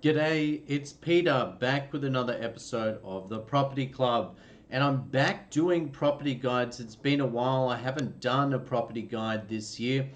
G'day, it's Peter back with another episode of the Property Club, and I'm back doing property guides. It's been a while, I haven't done a property guide this year,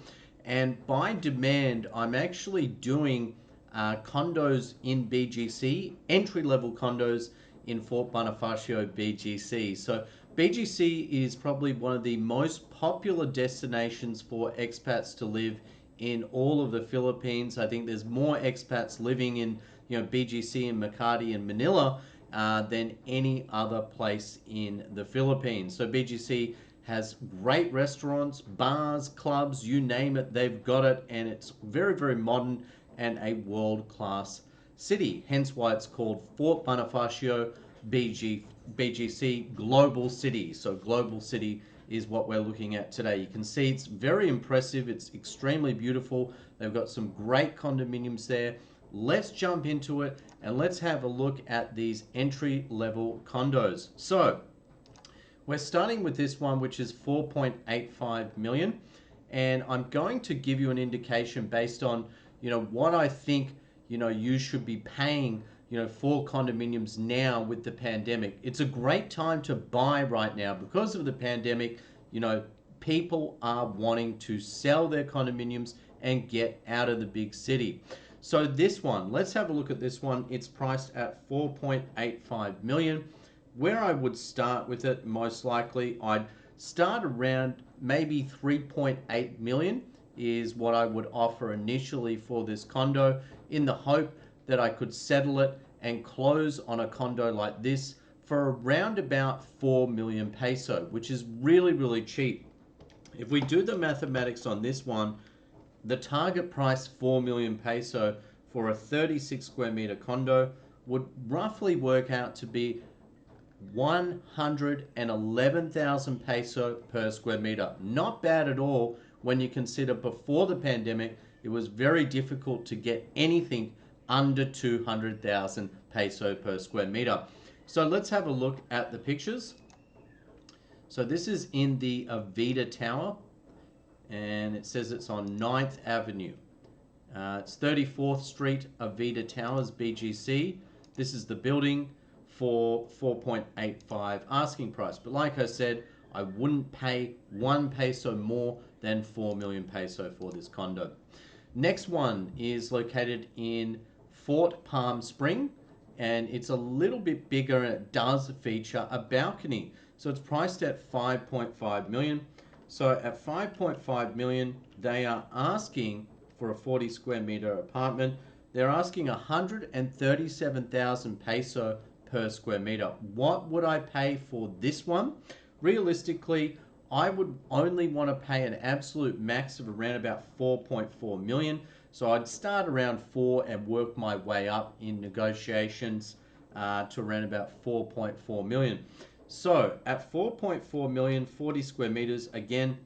and by demand, I'm actually doing condos in BGC, entry level condos in Fort Bonifacio, BGC. So, BGC is probably one of the most popular destinations for expats to live in all of the Philippines. I think there's more expats living in BGC and Makati and Manila than any other place in the Philippines. So BGC has great restaurants, bars, clubs, you name it, they've got it, and it's very, very modern and a world-class city. Hence why it's called Fort Bonifacio BGC Global City. So Global City is what we're looking at today. You can see it's very impressive. It's extremely beautiful. They've got some great condominiums there. Let's jump into it and let's have a look at these entry level condos. So we're starting with this one, which is 4.85 million. And I'm going to give you an indication based on, what I think, you should be paying, for condominiums now with the pandemic. It's a great time to buy right now because of the pandemic. People are wanting to sell their condominiums and get out of the big city. So this one, let's have a look at this one. It's priced at 4.85 million. Where I would start with it, most likely, I'd start around maybe 3.8 million is what I would offer initially for this condo, in the hope that I could settle it and close on a condo like this for around about 4 million peso, which is really, really cheap. If we do the mathematics on this one, the target price 4 million peso for a 36 square meter condo would roughly work out to be 111,000 peso per square meter. Not bad at all when you consider before the pandemic it was very difficult to get anything under 200,000 peso per square meter. So let's have a look at the pictures. So this is in the Avida Tower, and it says it's on 9th Avenue. It's 34th Street, Avida Towers, BGC. This is the building for 4.85 asking price. But like I said, I wouldn't pay 1 peso more than 4 million peso for this condo. Next one is located in Fort Palm Spring, and it's a little bit bigger, and it does feature a balcony. So it's priced at 5.5 million. So at 5.5 million, they are asking for a 40 square meter apartment. They're asking 137,000 peso per square meter. What would I pay for this one? Realistically, I would only want to pay an absolute max of around about 4.4 million. So I'd start around 4 and work my way up in negotiations to around about 4.4 million. So at 4.4 million, 40 square meters, again,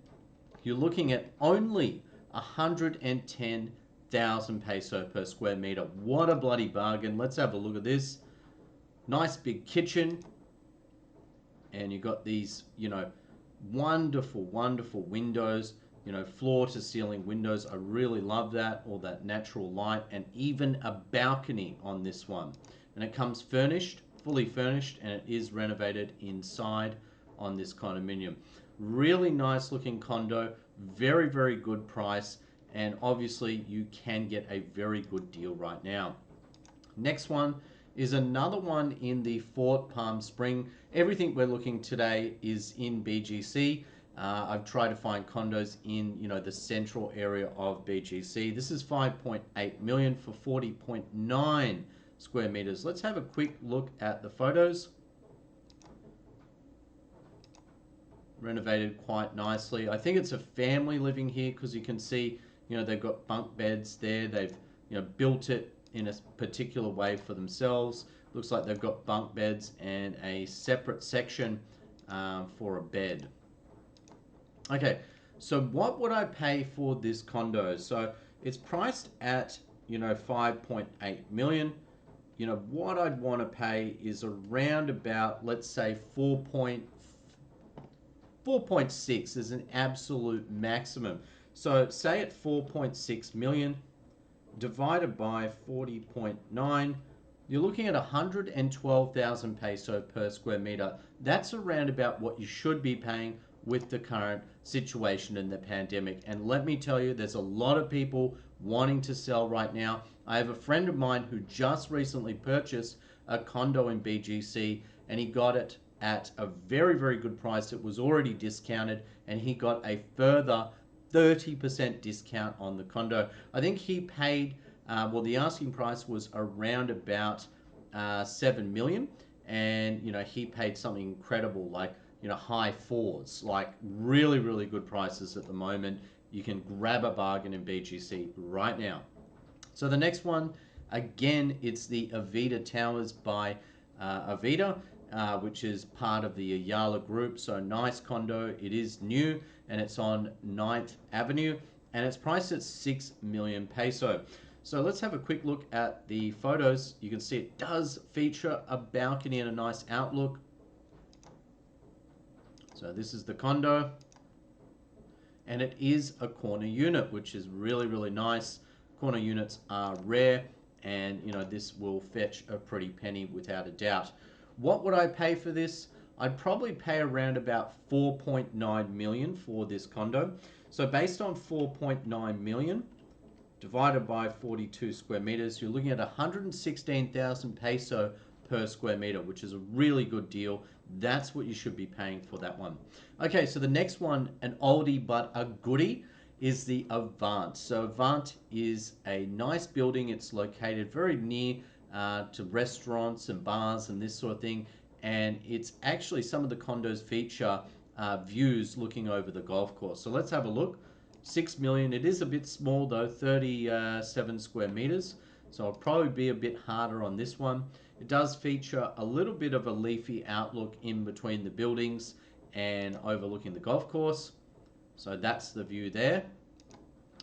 you're looking at only 110,000 peso per square meter. What a bloody bargain. Let's have a look at this. Nice big kitchen. And you've got these, wonderful, wonderful windows, floor to ceiling windows. I really love that, all that natural light, and even a balcony on this one. And it comes furnished, fully furnished, and it is renovated inside on this condominium. Really nice looking condo, very, very good price, and obviously you can get a very good deal right now. Next one is another one in the Fort Palm Spring. Everything we're looking today is in BGC. I've tried to find condos in, the central area of BGC. This is 5.8 million for 40.9 square meters. Let's have a quick look at the photos. Renovated quite nicely. I think it's a family living here because you can see, they've got bunk beds there. They've, built it in a particular way for themselves. Looks like they've got bunk beds and a separate section for a bed. Okay, so what would I pay for this condo? So it's priced at, 5.8 million. What I'd want to pay is around about, let's say 4.6 is an absolute maximum. So say at 4.6 million, divided by 40.9, you're looking at 112,000 peso per square meter. That's around about what you should be paying with the current situation in the pandemic. And let me tell you, there's a lot of people wanting to sell right now. I have a friend of mine who just recently purchased a condo in BGC, and he got it at a very, very good price. It was already discounted, and he got a further 30% discount on the condo. I think he paid, well, the asking price was around about 7 million, and he paid something incredible, like high fours, like really, really good prices at the moment. You can grab a bargain in BGC right now. So the next one, again, it's the Avida Towers by Avida, which is part of the Ayala group. So nice condo. It is new, and it's on 9th Avenue, and it's priced at 6 million peso. So let's have a quick look at the photos. You can see it does feature a balcony and a nice outlook. So this is the condo, and it is a corner unit, which is really, really nice. Corner units are rare, and this will fetch a pretty penny without a doubt. What would I pay for this? I'd probably pay around about 4.9 million for this condo. So based on 4.9 million divided by 42 square meters, you're looking at 116,000 peso per square meter, which is a really good deal. That's what you should be paying for that one. Okay, so the next one, an oldie but a goodie, is the Avant. So Avant is a nice building. It's located very near to restaurants and bars and this sort of thing. And it's actually, some of the condos feature views looking over the golf course. So let's have a look. 6 million. It is a bit small though, 37 square meters. So it'll probably be a bit harder on this one. It does feature a little bit of a leafy outlook in between the buildings and overlooking the golf course. So that's the view there.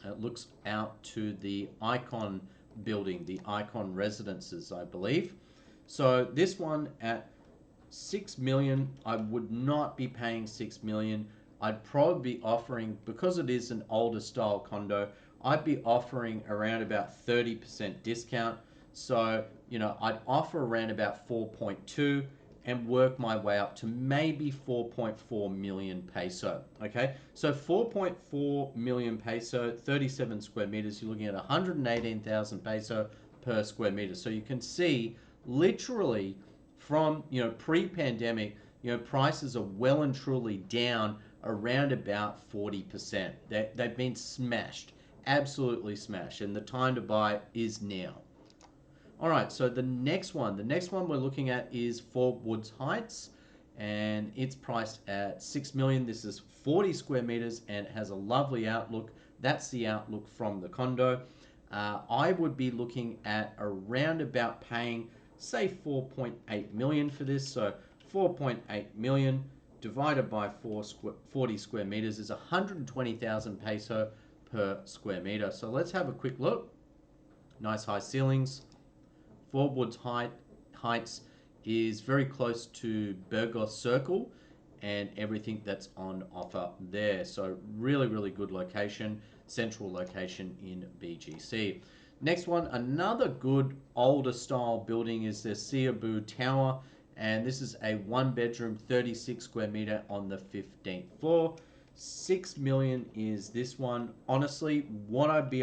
It looks out to the Icon building, the Icon residences, I believe. So this one at 6 million, I would not be paying 6 million. I'd probably be offering, because it is an older style condo, I'd be offering around about 30% discount. So, I'd offer around about 4.2 and work my way up to maybe 4.4 million peso. Okay, so 4.4 million peso, 37 square meters, you're looking at 118,000 peso per square meter. So you can see literally from pre-pandemic, prices are well and truly down around about 40%. They've been smashed, absolutely smashed, and the time to buy is now. All right, so the next one we're looking at is Fort Woods Heights, and it's priced at 6 million. This is 40 square meters and it has a lovely outlook. That's the outlook from the condo. I would be looking at around about paying, say, 4.8 million for this. So 4.8 million divided by 40 square meters is 120,000 peso per square meter. So let's have a quick look. Nice high ceilings. Fort Woods Heights is very close to Burgos Circle and everything that's on offer there. So really, really good location, central location in BGC. Next one, another good older style building is the Cebu Tower, and this is a 1-bedroom, 36 square meter on the 15th floor. 6 million is this one. Honestly, what I'd be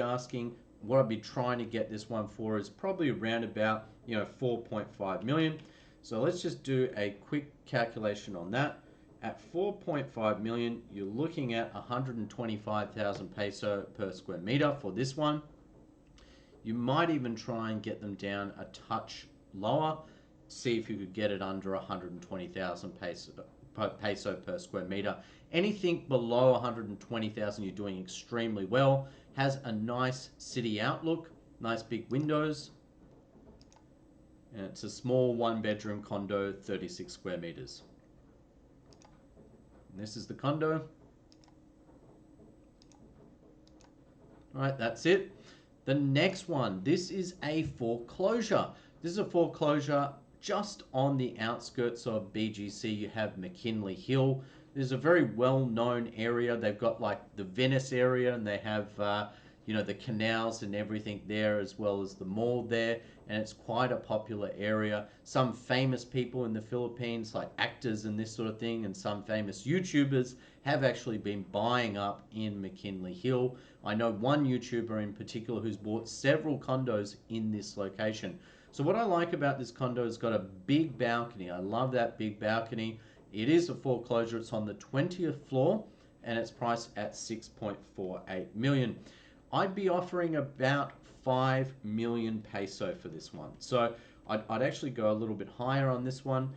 trying to get this one for is probably around about 4.5 million. So let's just do a quick calculation on that. At 4.5 million, you're looking at 125,000 peso per square meter for this one. You might even try and get them down a touch lower. See if you could get it under 120,000 peso per square meter. Anything below 120,000, you're doing extremely well. Has a nice city outlook, nice big windows. And it's a small 1-bedroom condo, 36 square meters. And this is the condo. All right, that's it. The next one, this is a foreclosure. This is a foreclosure just on the outskirts of BGC. You have Mckinley Hill. This is a very well-known area. They've got like the Venice area, and they have you know, the canals and everything there, as well as the mall there, and it's quite a popular area. Some famous people in the Philippines, like actors and this sort of thing, and some famous YouTubers have actually been buying up in McKinley Hill. I know one YouTuber in particular who's bought several condos in this location. So what I like about this condo is got a big balcony. I love that big balcony. It is a foreclosure. It's on the 20th floor and it's priced at 6.48 million. I'd be offering about 5 million peso for this one. So I'd actually go a little bit higher on this one.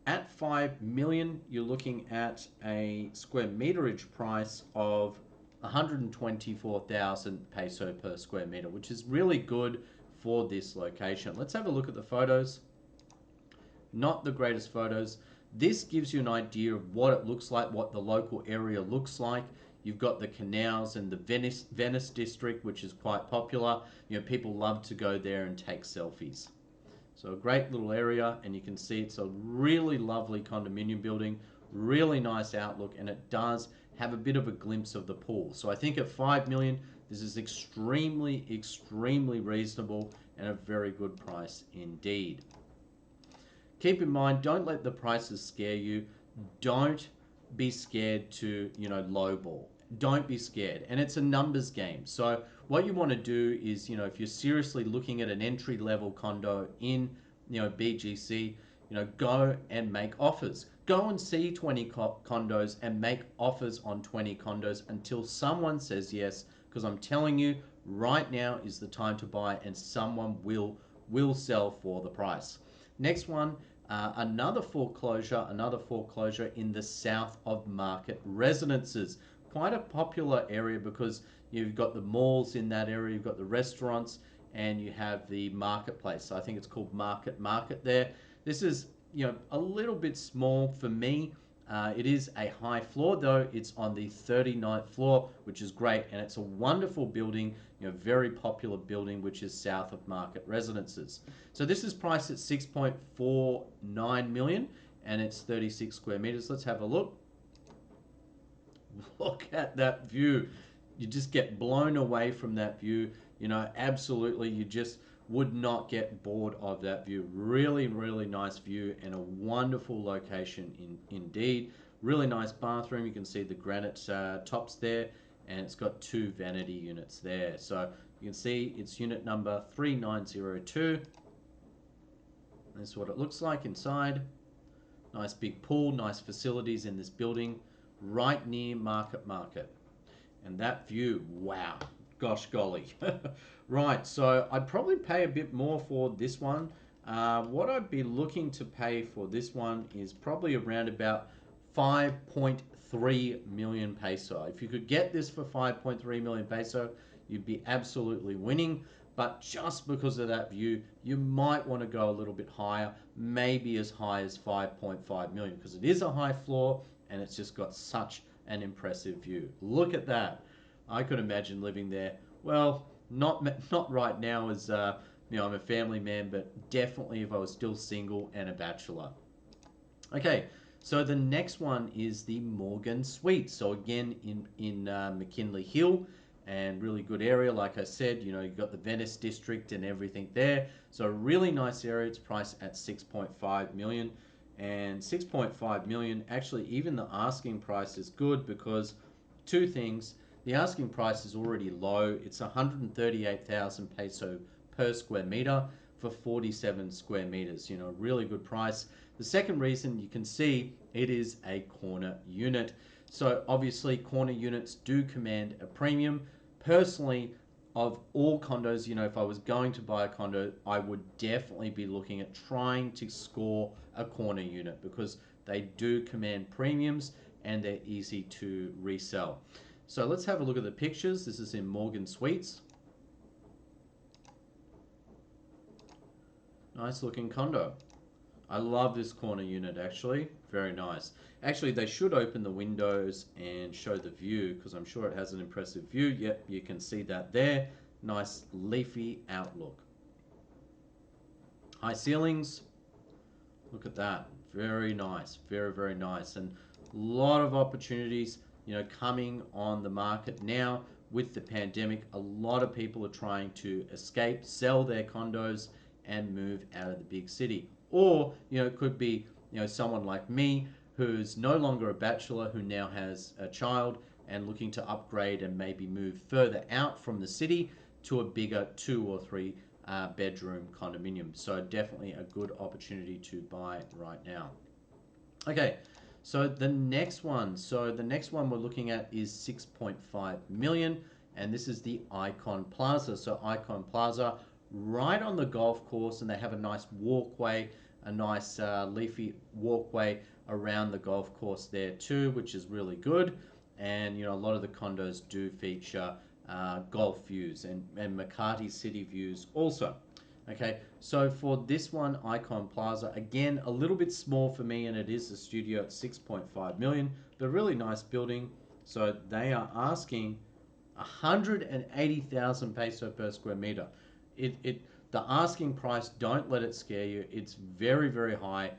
At 5 million, you're looking at a square meterage price of 124,000 peso per square meter, which is really good for this location. Let's have a look at the photos. Not the greatest photos. This gives you an idea of what it looks like, what the local area looks like. You've got the canals and the Venice district, which is quite popular. You know, people love to go there and take selfies. So a great little area, and you can see it's a really lovely condominium building, really nice outlook, and it does have a bit of a glimpse of the pool. So I think at 5 million, this is extremely, extremely reasonable and a very good price indeed. Keep in mind, don't let the prices scare you. Don't be scared to, you know, lowball. Don't be scared. And it's a numbers game. So what you want to do is, you know, if you're seriously looking at an entry level condo in, you know, BGC, you know, go and make offers. Go and see 20 condos and make offers on 20 condos until someone says yes, because I'm telling you, right now is the time to buy and someone will sell for the price. Next one, another foreclosure in the south of Market Residences. Quite a popular area because you've got the malls in that area, you've got the restaurants, and you have the marketplace. So I think it's called Market there. This is, you know, a little bit small for me. It is a high floor though. It's on the 39th floor, which is great, and it's a wonderful building, you know, very popular building, which is south of Market Residences. So this is priced at 6.49 million and it's 36 square meters. Let's have a look. Look at that view. You just get blown away from that view. You know, absolutely, you just would not get bored of that view. Really, really nice view and a wonderful location indeed. Really nice bathroom. You can see the granite tops there, and it's got 2 vanity units there. So you can see it's unit number 3902. This is what it looks like inside. Nice big pool, nice facilities in this building, right near Market. And that view, wow, gosh golly. Right, so I'd probably pay a bit more for this one. What I'd be looking to pay for this one is probably around about 5.3 million peso. If you could get this for 5.3 million peso, you'd be absolutely winning. But just because of that view, you might want to go a little bit higher, maybe as high as 5.5 million, because it is a high floor and it's just got such an impressive view. Look at that. I could imagine living there. Well, not right now as you know, I'm a family man, but definitely if I was still single and a bachelor. Okay, so the next one is the Morgan Suite. So again, in McKinley Hill, and really good area. Like I said, you know, you've got the Venice district and everything there. So a really nice area. It's priced at 6.5 million. And 6.5 million, actually, even the asking price is good because 2 things. The asking price is already low. It's 138,000 peso per square meter for 47 square meters. You know, really good price. The second reason, you can see it is a corner unit. So obviously corner units do command a premium. Personally, of all condos, you know, if I was going to buy a condo, I would definitely be looking at trying to score a corner unit because they do command premiums and they're easy to resell. So let's have a look at the pictures. This is in Morgan Suites. Nice looking condo. I love this corner unit actually. Very nice. Actually, they should open the windows and show the view because I'm sure it has an impressive view. Yep, you can see that there. Nice leafy outlook. High ceilings. Look at that. Very nice. Very, very nice. And a lot of opportunities, you know, coming on the market now with the pandemic, a lot of people are trying to escape, sell their condos, and move out of the big city. Or, it could be, someone like me who's no longer a bachelor, who now has a child and looking to upgrade and maybe move further out from the city to a bigger 2 or 3 bedroom condominium. So definitely a good opportunity to buy right now. Okay, so the next one. We're looking at is 6.5 million, and this is the Icon Plaza. So Icon Plaza, right on the golf course, and they have a nice walkway, a nice leafy walkway around the golf course there too, which is really good. And a lot of the condos do feature golf views and Makati City views also. Okay, so for this one, Icon Plaza, again, a little bit small for me, and it is a studio at 6.5 million, but a really nice building. So they are asking 180,000 peso per square meter. The asking price, don't let it scare you. It's very, very high.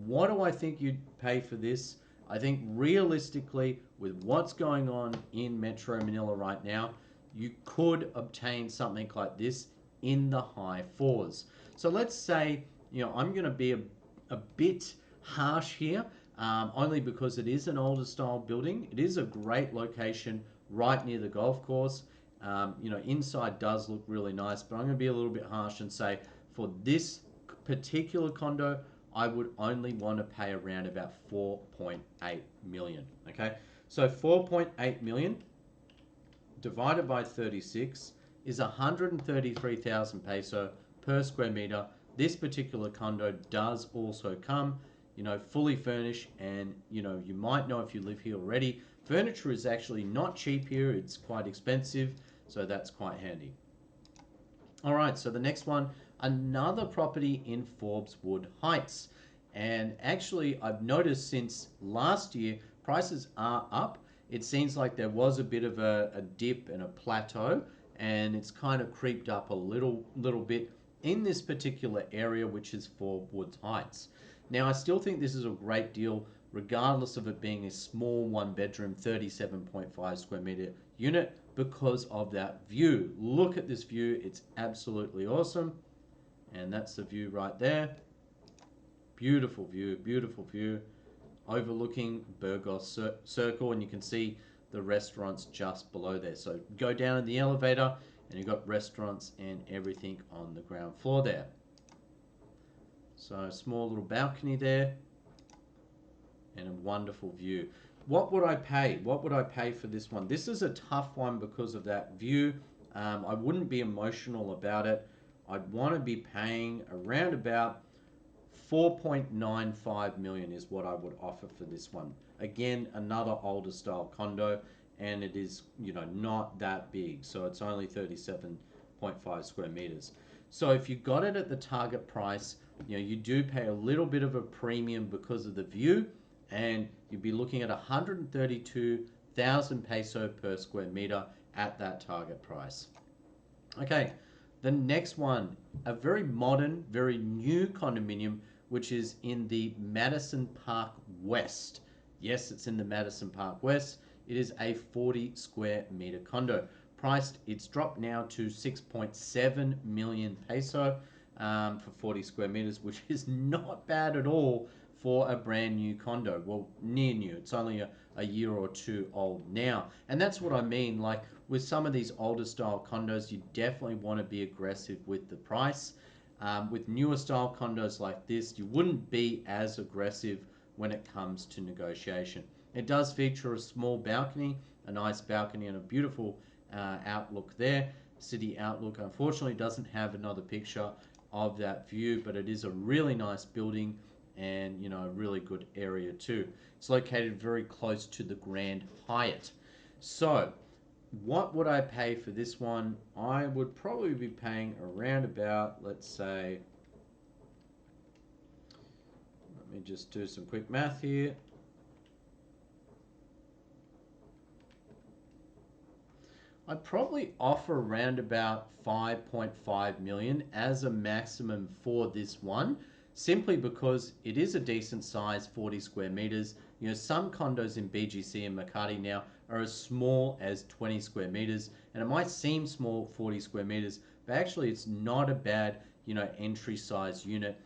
What do I think you'd pay for this? I think realistically, with what's going on in Metro Manila right now, you could obtain something like this in the high fours. So let's say, I'm going to be a bit harsh here, only because it is an older style building. It is a great location right near the golf course. Inside does look really nice, but I'm going to be a little bit harsh and say for this particular condo, I would only want to pay around about 4.8 million. Okay, so 4.8 million divided by 36 is 133,000 peso per square meter. This particular condo does also come, fully furnished, and you might know if you live here already, furniture is actually not cheap here. It's quite expensive, so that's quite handy. All right, so the next one, another property in Forbes Wood Heights. And actually, I've noticed since last year, prices are up. It seems like there was a bit of a dip and a plateau, and it's kind of creeped up a little bit in this particular area, which is Forbes Wood Heights. Now, I still think this is a great deal, regardless of it being a small one-bedroom, 37.5 square meter unit, because of that view. Look at this view. It's absolutely awesome. And that's the view right there. Beautiful view. Overlooking Burgos Circle, and you can see the restaurants just below there. So go down in the elevator, and you've got restaurants and everything on the ground floor there. So a small little balcony there, and a wonderful view. What would I pay? What would I pay for this one? This is a tough one because of that view. I wouldn't be emotional about it. I'd want to be paying around about 4.95 million is what I would offer for this one. Again, another older style condo, and it is, not that big. So it's only 37.5 square meters. So if you got it at the target price, you do pay a little bit of a premium because of the view, and you'd be looking at 132,000 peso per square meter at that target price. Okay, the next one, a very modern, very new condominium, which is in the Madison Park West. Yes, it's in the Madison Park West. It is a 40 square meter condo. Priced, it's dropped now to 6.7 million peso for 40 square meters, which is not bad at all for a brand new condo. Well, near new. It's only a year or two old now. And that's what I mean. Like with some of these older style condos, you definitely want to be aggressive with the price. With newer style condos like this, you wouldn't be as aggressive when it comes to negotiation. It does feature a small balcony, a nice balcony, and a beautiful outlook there. City outlook. Unfortunately, doesn't have another picture of that view, but it is a really nice building, and a really good area too. It's located very close to the Grand Hyatt. So what would I pay for this one? I would probably be paying around about, let's say, let me just do some quick math here. I'd probably offer around about 5.5 million as a maximum for this one, simply because it is a decent size, 40 square meters. Some condos in BGC and Makati now are as small as 20 square meters, And it might seem small, 40 square meters, but actually it's not a bad, entry size unit,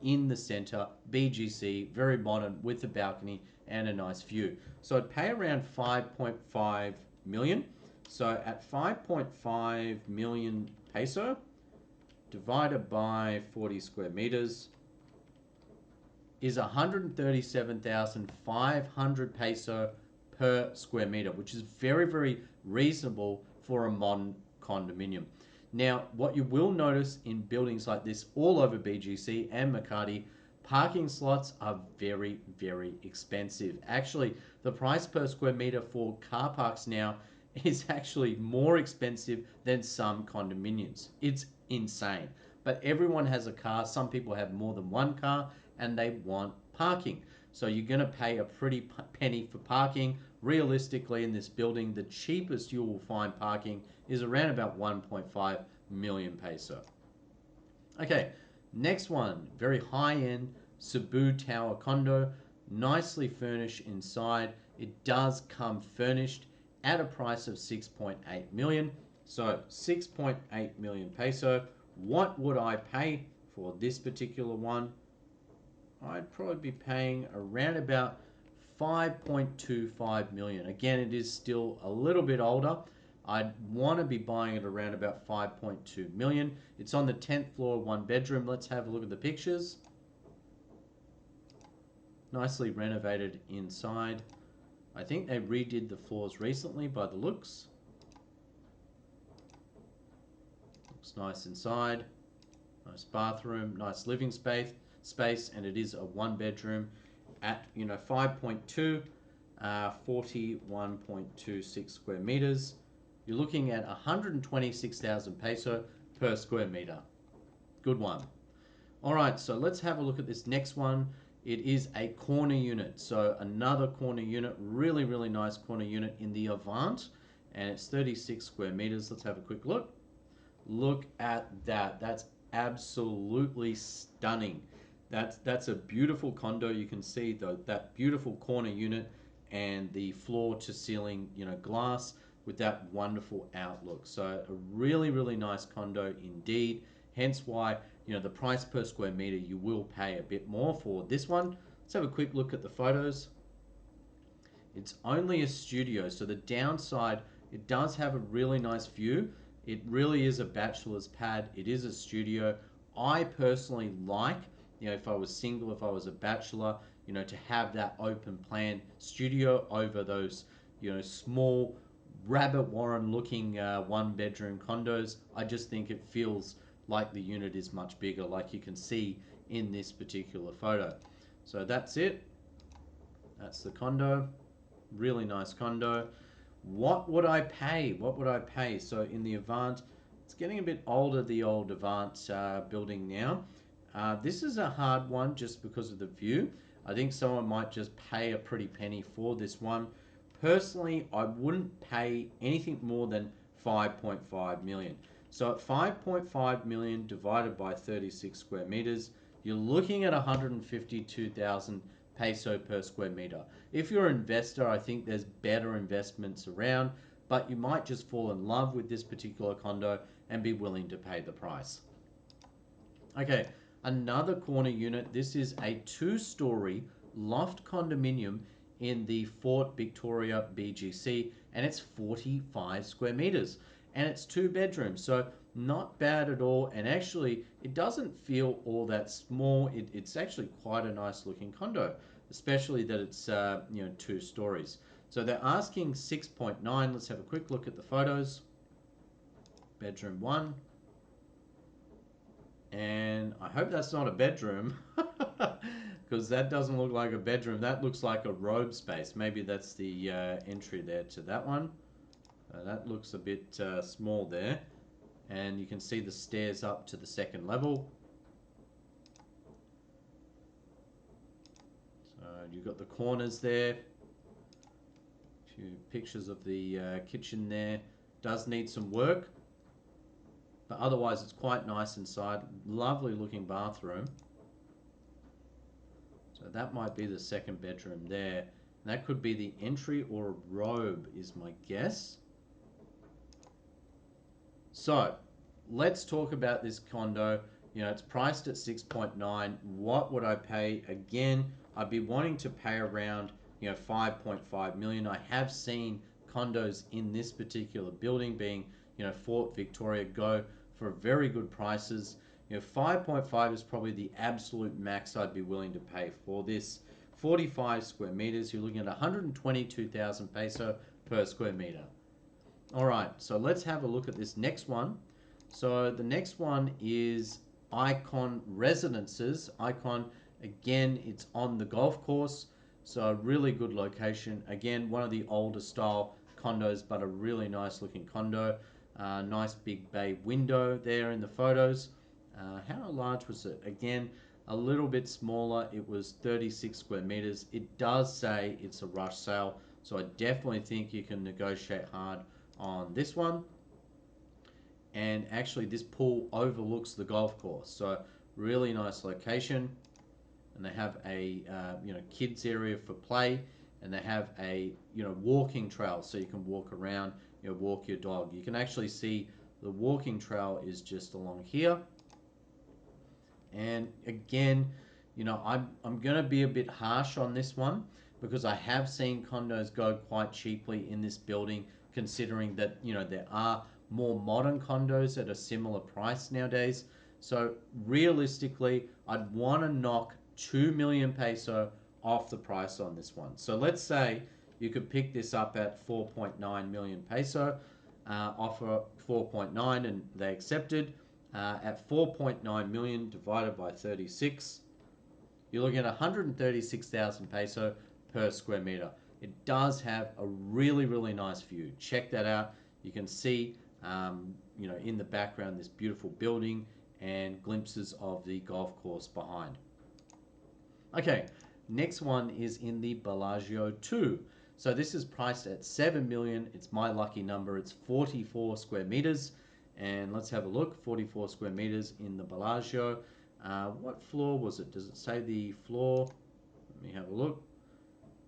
in the center, BGC, very modern with a balcony and a nice view. So I'd pay around 5.5 million. So at 5.5 million peso, divided by 40 square meters, is 137,500 peso per square meter, which is very, very reasonable for a modern condominium. Now, what you will notice in buildings like this all over BGC and Makati, parking slots are very, very expensive. Actually, the price per square meter for car parks now is actually more expensive than some condominiums. It's insane. But everyone has a car. Some people have more than one car and they want parking. So you're going to pay a pretty penny for parking. Realistically, in this building, the cheapest you will find parking is around about 1.5 million peso. Okay, next one, very high-end Cebu Tower condo, nicely furnished inside. It does come furnished at a price of 6.8 million. So 6.8 million peso. What would I pay for this particular one? I'd probably be paying around about 5.25 million. Again, it is still a little bit older. I'd want to be buying it around about 5.2 million. It's on the 10th floor, one bedroom. Let's have a look at the pictures. Nicely renovated inside. I think they redid the floors recently by the looks. Looks nice inside. Nice bathroom, nice living space, and it is a one bedroom at 5.2, 41.26 square meters. You're looking at 126,000 peso per square meter. Good one. All right, so let's have a look at this next one. It is a corner unit. So another corner unit, really, really nice corner unit in the Avant, and it's 36 square meters. Let's have a quick look. Look at that. That's absolutely stunning. That's a beautiful condo. You can see that beautiful corner unit and the floor to ceiling, glass with that wonderful outlook. So a really, really nice condo indeed. Hence why, the price per square meter, you will pay a bit more for this one. Let's have a quick look at the photos. It's only a studio, so the downside, it does have a really nice view. It really is a bachelor's pad. It is a studio. I personally like, if I was single, if I was a bachelor, to have that open plan studio over those, small rabbit warren looking one bedroom condos. I just think it feels like the unit is much bigger, like you can see in this particular photo. So that's it. That's the condo. Really nice condo. What would I pay? What would I pay? So in the Avant, it's getting a bit older, the old Avant building now. This is a hard one just because of the view. I think someone might just pay a pretty penny for this one. Personally, I wouldn't pay anything more than 5.5 million. So at 5.5 million divided by 36 square meters, you're looking at 152,000 peso per square meter. If you're an investor, I think there's better investments around, but you might just fall in love with this particular condo and be willing to pay the price. Okay, another corner unit. This is a two-story loft condominium in the Fort Victoria BGC, and it's 45 square meters, and it's two bedrooms, so not bad at all. And actually, it doesn't feel all that small. It's actually quite a nice looking condo, especially that it's two stories. So they're asking 6.9. Let's have a quick look at the photos. Bedroom one. And I hope that's not a bedroom, because that doesn't look like a bedroom. That looks like a robe space. Maybe that's the entry there to that one. That looks a bit small there. And you can see the stairs up to the second level. So you've got the corners there. A few pictures of the kitchen there. Does need some work, but otherwise it's quite nice inside. Lovely looking bathroom. So that might be the second bedroom there. And that could be the entry or a robe is my guess. So let's talk about this condo. It's priced at 6.9. What would I pay? Again, I'd be wanting to pay around 5.5 million. I have seen condos in this particular building, being Fort Victoria, go for very good prices. 5.5 is probably the absolute max I'd be willing to pay for this. 45 square meters, you're looking at 122,000 peso per square meter. All right, so let's have a look at this next one. So the next one is Icon Residences. Icon, again, it's on the golf course, so a really good location. Again, one of the older style condos, but a really nice looking condo. Nice big bay window there in the photos. How large was it? Again, a little bit smaller. It was 36 square meters. It does say it's a rush sale, so I definitely think you can negotiate hard on this one. And actually this pool overlooks the golf course, so really nice location. And they have a kids area for play, and they have a walking trail, so you can walk around, walk your dog. You can actually see the walking trail is just along here. And again, I'm going to be a bit harsh on this one, because I have seen condos go quite cheaply in this building, considering that there are more modern condos at a similar price nowadays. So realistically, I'd want to knock 2 million peso off the price on this one. So let's say you could pick this up at 4.9 million peso, offer 4.9, and they accepted. At 4.9 million divided by 36, you're looking at 136,000 peso per square meter. It does have a really, really nice view. Check that out. You can see, in the background, this beautiful building and glimpses of the golf course behind. Okay, next one is in the Bellagio 2. So this is priced at 7 million. It's my lucky number. It's 44 square meters. And let's have a look. 44 square meters in the Bellagio. What floor was it? Does it say the floor? Let me have a look.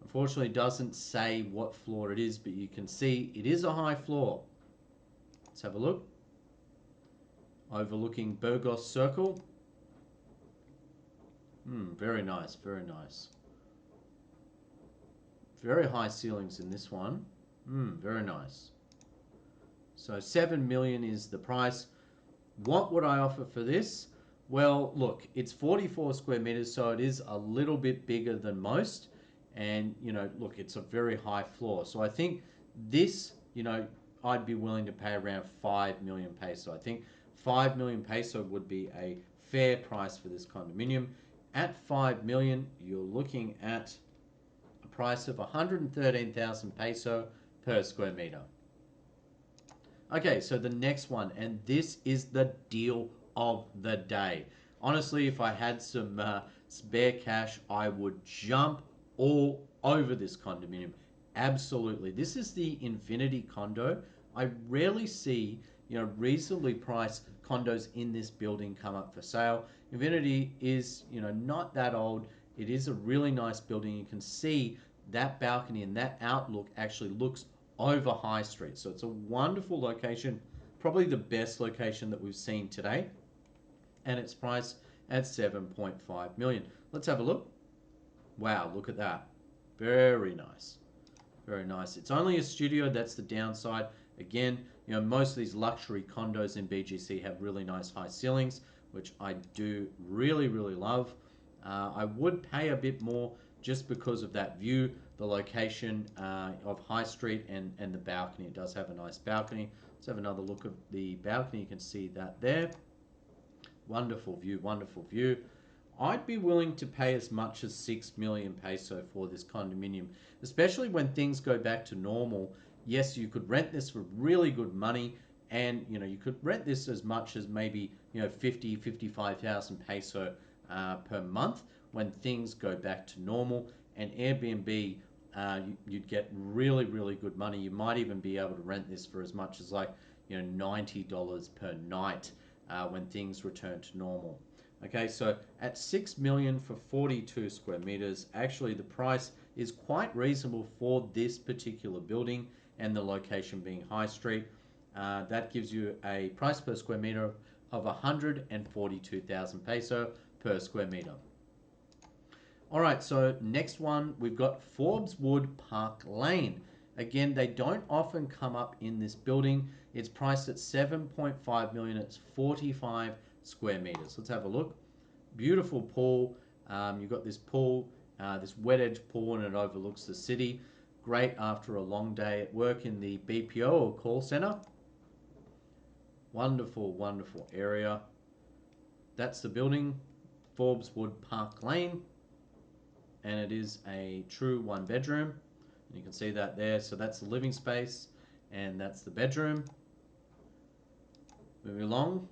Unfortunately, it doesn't say what floor it is, but you can see it is a high floor. Let's have a look. Overlooking Burgos Circle. Very nice, very nice. Very high ceilings in this one. Very nice. So 7 million is the price. What would I offer for this? Well, look, it's 44 square meters, so it is a little bit bigger than most. And, look, it's a very high floor. So I think this, I'd be willing to pay around 5 million peso. I think 5 million peso would be a fair price for this condominium. At 5 million, you're looking at a price of 113,000 peso per square meter. Okay, so the next one, and this is the deal of the day. Honestly, if I had some spare cash, I would jump all over this condominium. Absolutely. This is the Infinity condo. I rarely see, reasonably priced condos in this building come up for sale. Infinity is, not that old. It is a really nice building. You can see that balcony and that outlook actually looks over High Street. So it's a wonderful location, probably the best location that we've seen today. And it's priced at 7.5 million. Let's have a look. Wow, look at that. Very nice. Very nice. It's only a studio, that's the downside. Again, most of these luxury condos in BGC have really nice high ceilings, which I do really, really love. I would pay a bit more just because of that view, the location of High Street and the balcony. It does have a nice balcony. Let's have another look at the balcony. You can see that there. Wonderful view, wonderful view. I'd be willing to pay as much as 6 million peso for this condominium, especially when things go back to normal. Yes, you could rent this for really good money, and you could rent this as much as maybe 55,000 peso per month when things go back to normal. And Airbnb, you'd get really, really good money. You might even be able to rent this for as much as like $90 per night when things return to normal. Okay, so at 6 million for 42 square meters, actually the price is quite reasonable for this particular building and the location being High Street. That gives you a price per square meter of 142,000 peso per square meter. All right, so next one, we've got Forbes Wood Park Lane. Again, they don't often come up in this building. It's priced at 7.5 million. It's 45 square meters. Let's have a look. Beautiful pool. You've got this pool, this wet edge pool, and it overlooks the city. Great after a long day at work in the BPO or call center. Wonderful, wonderful area. That's the building, Forbes Wood Park Lane, and it is a true one bedroom. You can see that there. So that's the living space, and that's the bedroom. Moving along,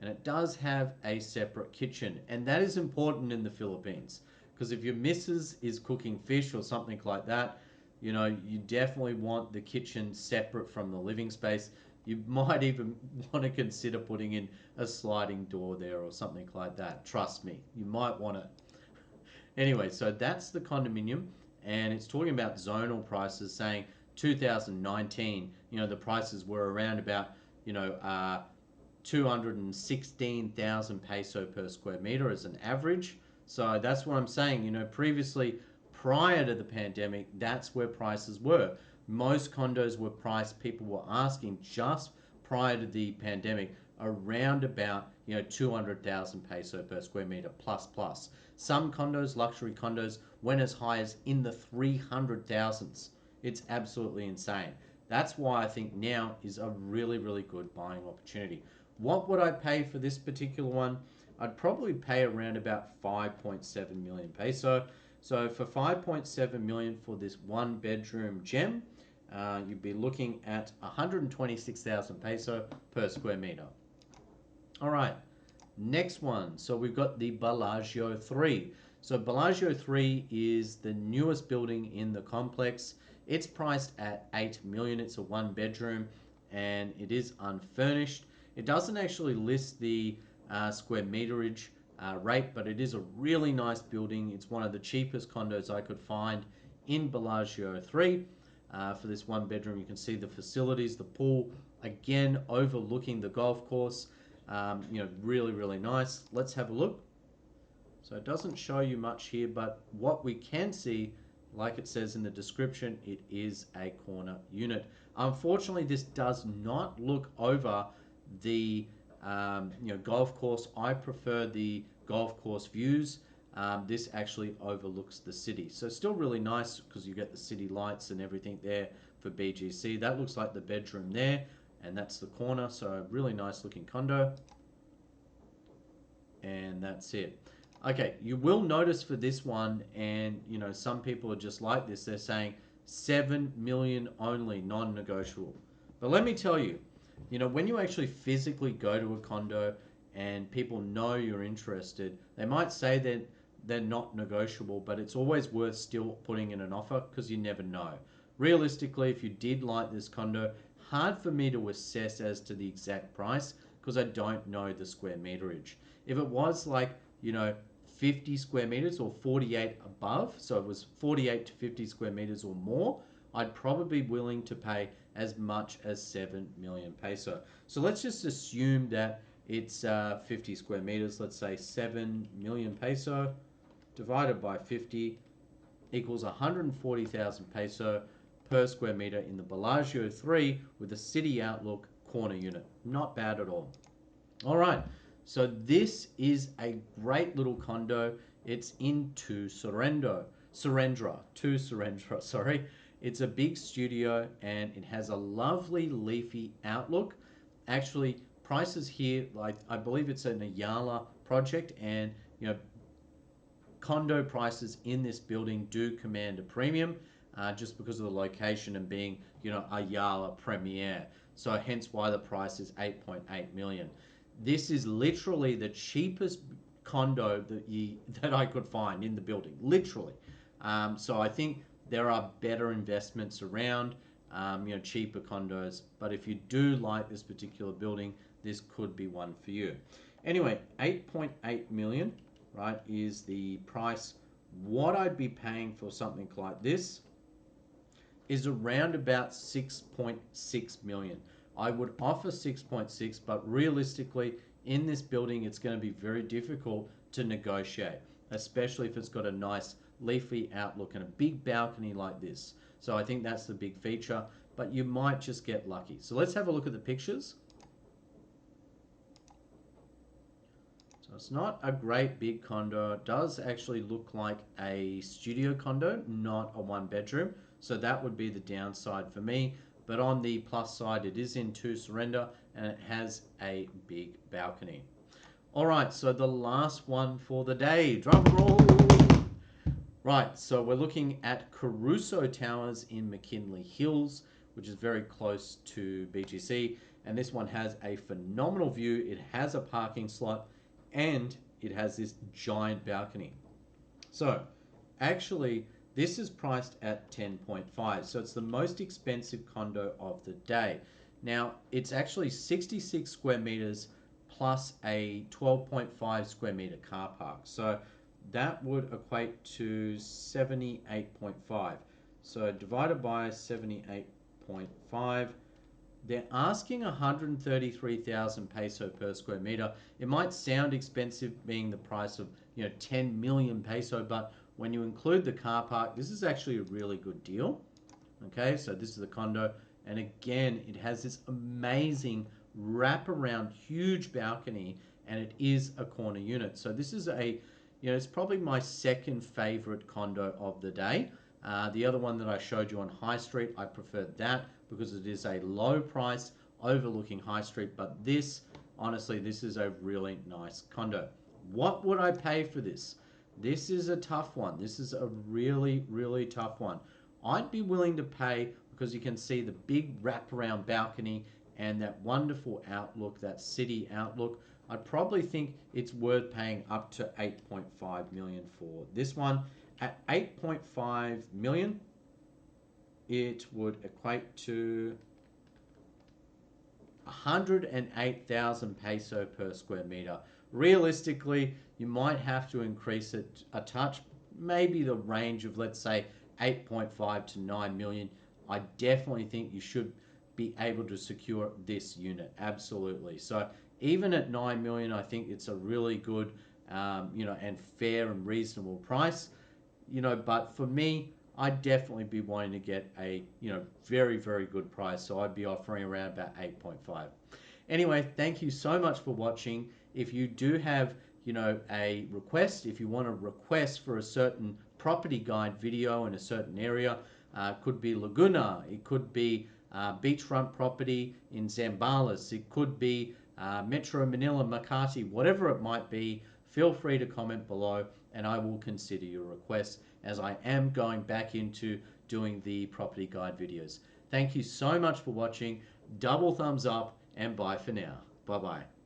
and it does have a separate kitchen, and that is important in the Philippines, because if your missus is cooking fish or something like that, you know, you definitely want the kitchen separate from the living space. You might even want to consider putting in a sliding door there or something like that. Trust me, you might want to. Anyway, so that's the condominium, and it's talking about zonal prices, saying 2019, you know, the prices were around about, you know, 216,000 peso per square meter as an average. So that's what I'm saying. You know, previously, prior to the pandemic, that's where prices were. Most condos were priced, people were asking just prior to the pandemic around about, you know, 200,000 peso per square meter plus plus. Some condos, luxury condos, went as high as in the 300,000s. It's absolutely insane. That's why I think now is a really, really good buying opportunity. What would I pay for this particular one? I'd probably pay around about 5.7 million peso. So for 5.7 million for this one bedroom gem, you'd be looking at 126,000 peso per square meter. All right, next one. So we've got the Bellagio 3. So Bellagio 3 is the newest building in the complex. It's priced at 8 million. It's a one bedroom and it is unfurnished. It doesn't actually list the square meterage rate, but it is a really nice building. It's one of the cheapest condos I could find in Bellagio 3. For this one bedroom, you can see the facilities, the pool, again, overlooking the golf course. You know, really, really nice. Let's have a look. So it doesn't show you much here, but what we can see, like it says in the description, it is a corner unit. Unfortunately, this does not look over the you know, golf course. I prefer the golf course views. This actually overlooks the city, so still really nice because you get the city lights and everything there for BGC. That looks like the bedroom there, and that's the corner. So really nice looking condo, and that's it. Okay, you will notice for this one, and you know, some people are just like this. They're saying 7 million only, non-negotiable. But let me tell you, you know, when you actually physically go to a condo and people know you're interested, they might say that they're not negotiable, but it's always worth still putting in an offer because you never know. Realistically, if you did like this condo, hard for me to assess as to the exact price because I don't know the square meterage. If it was like, you know, 50 square meters or 48 above, so it was 48 to 50 square meters or more, I'd probably be willing to pay as much as 7 million peso. So let's just assume that it's 50 square meters. Let's say 7 million peso divided by 50 equals 140,000 peso per square meter in the Bellagio 3 with a city outlook corner unit. Not bad at all. All right, so this is a great little condo. It's in Surrendra, sorry. It's a big studio and it has a lovely leafy outlook. Actually, prices here, like I believe it's an Ayala project, and you know, condo prices in this building do command a premium just because of the location and being, you know, Ayala Premier. So hence why the price is 8.8 million. This is literally the cheapest condo that I could find in the building, literally. So I think there are better investments around, you know, cheaper condos. But if you do like this particular building, this could be one for you. Anyway, 8.8 million, right, is the price. What I'd be paying for something like this is around about 6.6 million. I would offer 6.6, but realistically, in this building, it's going to be very difficult to negotiate, especially if it's got a nice leafy outlook and a big balcony like this. So I think that's the big feature, but you might just get lucky. So let's have a look at the pictures. So it's not a great big condo. It does actually look like a studio condo, not a one bedroom. So that would be the downside for me. But on the plus side, it is in 2 surrender and it has a big balcony. All right, so the last one for the day. Drum roll. Right, so we're looking at Caruso Towers in Mckinley Hills, which is very close to BGC. And this one has a phenomenal view. It has a parking slot and it has this giant balcony. So actually, this is priced at 10.5. So it's the most expensive condo of the day. Now, it's actually 66 square meters plus a 12.5 square meter car park. So that would equate to 78.5. So divided by 78.5, they're asking 133,000 peso per square meter. It might sound expensive being the price of 10 million peso, but when you include the car park, this is actually a really good deal. Okay, so this is the condo, and again, it has this amazing wraparound huge balcony, and it is a corner unit. So this is it's probably my second favorite condo of the day. The other one that I showed you on High Street, I preferred that because it is a low price overlooking High Street, but this, honestly, this is a really nice condo. What would I pay for this? This is a tough one. This is a really, really tough one. I'd be willing to pay, because you can see the big wraparound balcony and that wonderful outlook, that city outlook. I probably think it's worth paying up to 8.5 million for this one. At 8.5 million, it would equate to 108,000 peso per square meter. Realistically, you might have to increase it a touch, maybe the range of, let's say, 8.5 to 9 million. I definitely think you should be able to secure this unit, absolutely. So even at 9 million, I think it's a really good, and fair and reasonable price. But for me, I'd definitely be wanting to get a, very, very good price. So I'd be offering around about 8.5. Anyway, thank you so much for watching. If you do have, a request, if you want a request for a certain property guide video in a certain area, could be Laguna, it could be beachfront property in Zambales, it could be Metro Manila, Makati, whatever it might be, feel free to comment below and I will consider your request, as I am going back into doing the property guide videos. Thank you so much for watching. Double thumbs up and bye for now. Bye-bye.